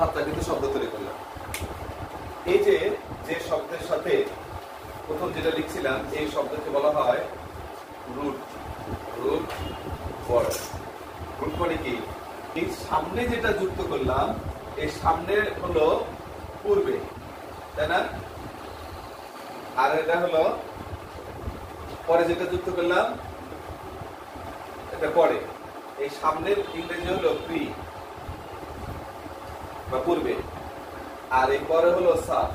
7টা কিন্তু শব্দ তৈরি করলাম। এই যে যে শব্দের সাথে প্রথম যেটা লিখছিলাম এই শব্দকে বলা হয় রুট। Root word. রুট মানে কি? এই সামনে যেটা যুক্ত করলাম এই সামনে হলো পূর্বে, তাই না? আর এটা হলো পরে যেটা যুক্ত করলাম এটা পরে। এই সামনের ইংরেজি হলো প্রি বা পূর্বে, আর এই পরে হলো সাফ।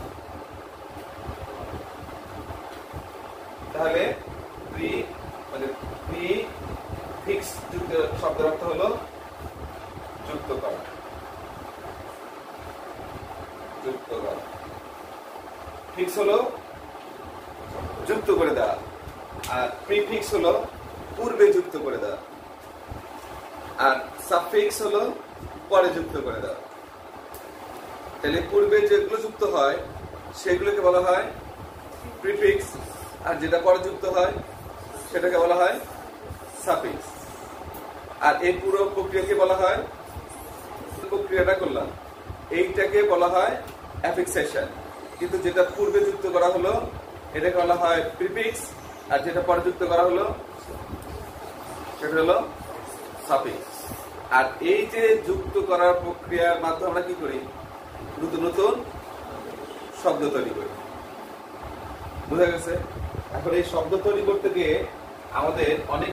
তাহলে প্রি মানে প্রি ফিক্স যুক্ত শব্দের অর্থ হলো যুক্ত করা। যুক্ত করা। ফিক্স হলো যুক্ত করে দেওয়া, আর প্রিফিক্স হলো পূর্বে যুক্ত করে দেওয়া, আর সাফিক্স হলো পরে যুক্ত করে দেওয়া। তাহলে পূর্বে যেগুলো যুক্ত হয় সেগুলোকে বলা হয় প্রিফিক্স, আর যেটা পরে যুক্ত হয় সেটাকে বলা হয় সাফিক্স। আর এই পুরো প্রক্রিয়াকে বলা হয়, প্রক্রিয়াটা করলাম এইটাকে বলা হয় অ্যাফিক্সেশন। কিন্তু যেটা পূর্বে যুক্ত করা হলো এটাকে বলা হয় প্রিফিক্স, আর যেটা পরে যুক্ত করা হলো সেটা হলো সাফিক্স। আর এই যে যুক্ত করার প্রক্রিয়ার মাধ্যমে আমরা কি করি? নতুন নতুন শব্দ তৈরি করি। বুঝা গেছে? এখন এই শব্দ তৈরি করতে গিয়ে আমাদের অনেক